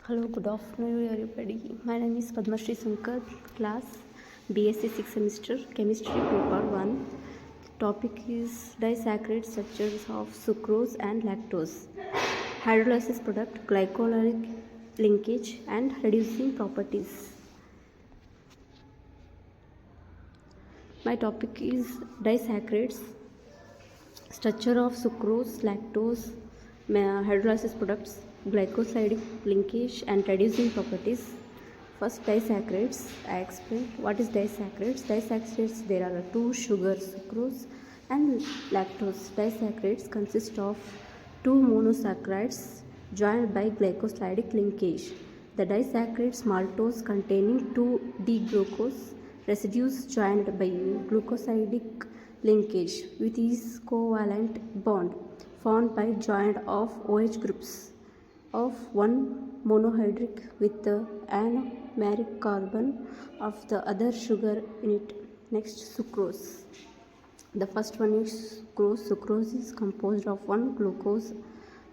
Hello, good afternoon everybody. My name is Padmashri Sankar, class BSc 6th semester, Chemistry Paper 1. Topic is disaccharide structures of sucrose and lactose, hydrolysis product, glycolytic linkage and reducing properties. My topic is disaccharides, structure of sucrose, lactose, hydrolysis products, glycosidic linkage and reducing properties. First, disaccharides. I explained what is disaccharides. Disaccharides, there are two sugars, sucrose and lactose. Disaccharides consist of two monosaccharides joined by glycosidic linkage. The disaccharides maltose containing two D-glucose residues joined by glucosidic linkage with its covalent bond formed by joint of OH groups of one monohydric with the anomeric carbon of the other sugar in it. Next, sucrose. The first one is sucrose. Sucrose is composed of one glucose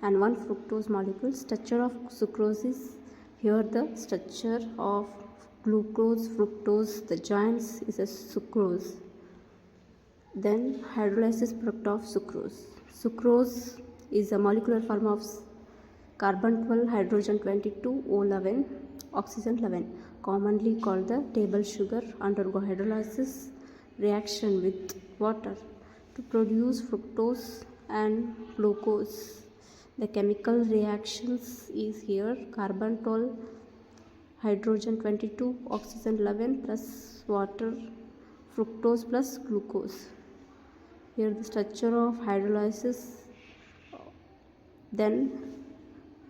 and one fructose molecule. Structure of sucrose is here the structure of glucose, fructose, the joints is a sucrose. Then hydrolysis product of sucrose. Sucrose is a molecular form of carbon 12, hydrogen 22, O11, oxygen 11, commonly called the table sugar. Undergo hydrolysis reaction with water to produce fructose and glucose. The chemical reactions is here carbon 12, hydrogen 22, oxygen 11 plus water, fructose plus glucose. Here the structure of hydrolysis, then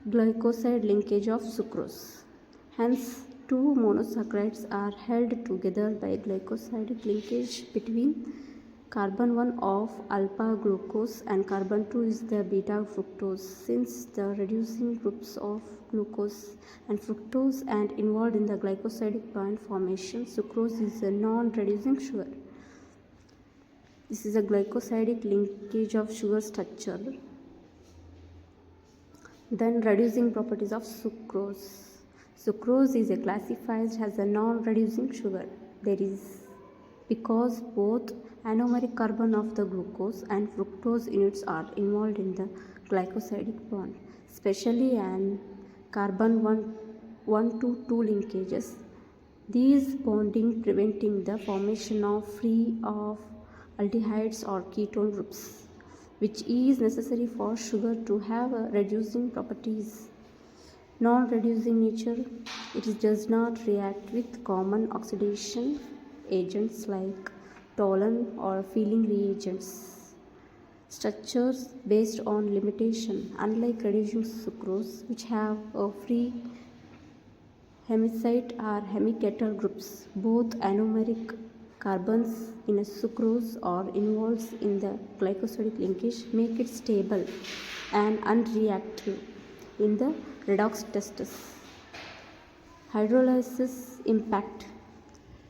glycoside linkage of sucrose. Hence, two monosaccharides are held together by glycosidic linkage between carbon 1 of alpha glucose and carbon 2 is the beta fructose. Since the reducing groups of glucose and fructose and involved in the glycosidic bond formation, sucrose is a non-reducing sugar. This is a glycosidic linkage of sugar structure. Then reducing properties of sucrose. Sucrose is classified as a non-reducing sugar. There is because both anomeric carbon of the glucose and fructose units are involved in the glycosidic bond, especially an carbon 1 to 2 linkages. These bonding preventing the formation of free of aldehydes or ketone groups, which is necessary for sugar to have a reducing properties. Non-reducing nature, it does not react with common oxidation agents like toluene or filling reagents. Structures based on limitation, unlike reducing sucrose, which have a free hemicide or hemiketal groups. Both anomeric carbons in a sucrose or involved in the glycosidic linkage make it stable and unreactive in the redox tests. Hydrolysis impact.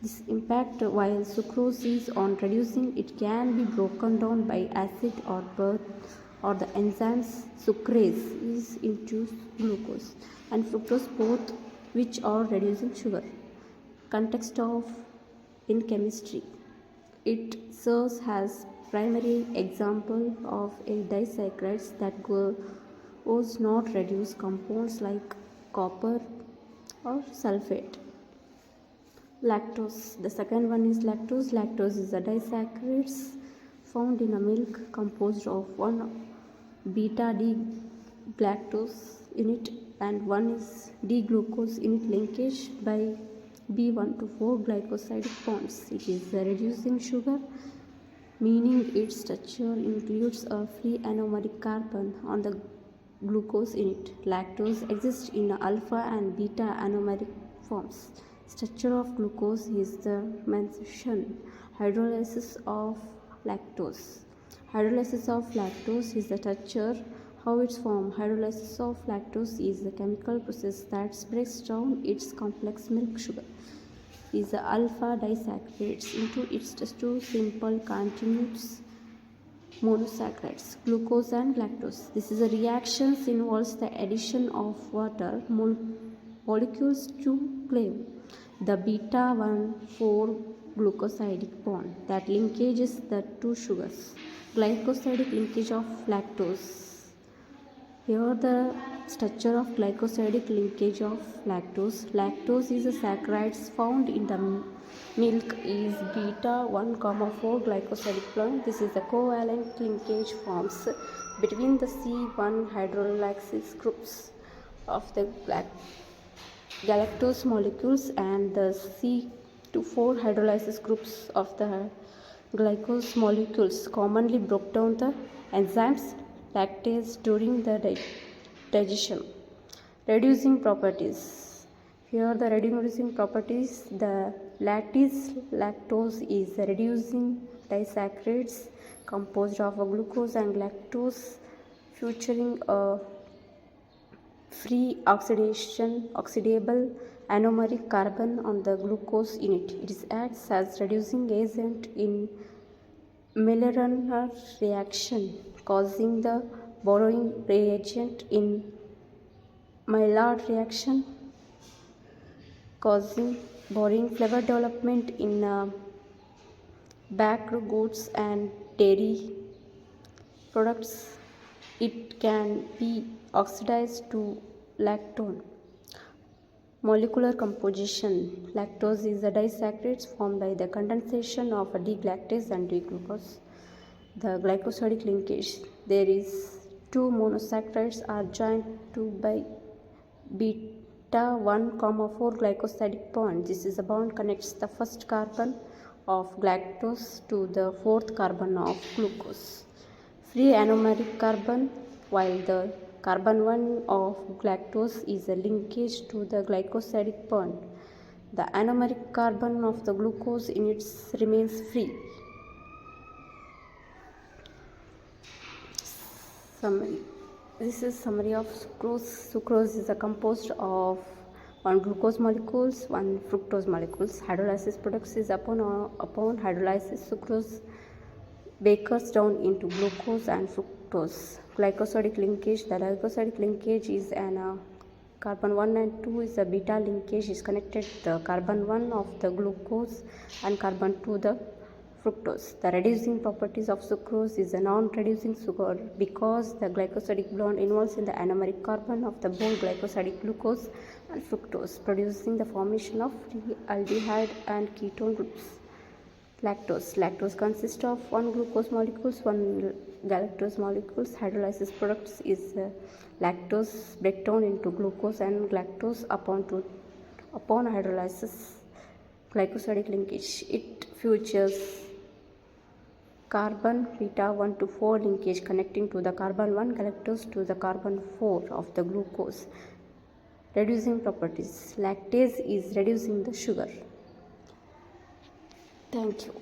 This impact, while sucrose is on reducing, it can be broken down by acid or the enzymes sucrase is into glucose and fructose, both which are reducing sugar. Context of in chemistry, it serves as primary example of a disaccharides that goes not reduce compounds like copper or sulfate. Lactose. The second one is lactose. Lactose is a disaccharides found in a milk composed of one beta D-galactose unit and one is D-glucose unit linkage by B1 to 4 glycosidic bonds. It is a reducing sugar, meaning its structure includes a free anomeric carbon on the glucose unit. Lactose exists in alpha and beta anomeric forms. Structure of glucose is the mentioned hydrolysis of lactose. Hydrolysis of lactose is the structure. How it's formed? Hydrolysis of lactose is a chemical process that breaks down its complex milk sugar is the alpha disaccharides into its two simple continuous monosaccharides, glucose and lactose. This is a reaction involves the addition of water molecules to cleave the beta 1,4 glucosidic bond that linkages the two sugars. Glycosidic linkage of lactose. Here the structure of glycosidic linkage of lactose. Lactose is a saccharide found in the milk is beta 1,4 glycosidic bond. This is a covalent linkage forms between the C1 hydrolysis groups of the galactose molecules and the C2,4 hydrolysis groups of the glucose molecules commonly broke down the enzymes lactase during the digestion. Reducing properties. Here the reducing properties, the lactose is a reducing disaccharides composed of glucose and lactose featuring a free oxidable anomeric carbon on the glucose unit. It acts as reducing agent in Miller-Urner reaction, causing the borrowing reagent in Maillard reaction, causing borrowing flavor development in baked goods and dairy products. It can be oxidized to lactone. Molecular composition. Lactose is a disaccharide formed by the condensation of a D-galactase and D-glucose. The glycosidic linkage. There is two monosaccharides are joined to by beta 1,4 glycosidic bond. This is a bond connects the first carbon of galactose to the fourth carbon of glucose. Free anomeric carbon, while the carbon 1 of galactose is a linkage to the glycosidic bond. The anomeric carbon of the glucose units remains free. Summary. This is summary of sucrose. Sucrose is a composed of one glucose molecules, one fructose molecules. Hydrolysis products is upon hydrolysis sucrose breaks down into glucose and fructose. Glycosidic linkage. The glycosidic linkage is an carbon 1 and 2 is a beta linkage is connected the carbon 1 of the glucose and carbon 2 the fructose. The reducing properties of sucrose is a non-reducing sugar because the glycosidic bond involves in the anomeric carbon of the both glycosidic glucose and fructose, producing the formation of free aldehyde and ketone groups. Lactose consists of one glucose molecules, one galactose molecules. Hydrolysis products is lactose breakdown into glucose and galactose upon hydrolysis. Glycosidic linkage. It features carbon beta 1 to 4 linkage connecting to the carbon 1 galactose to the carbon 4 of the glucose. Reducing properties. Lactase is reducing the sugar. Thank you.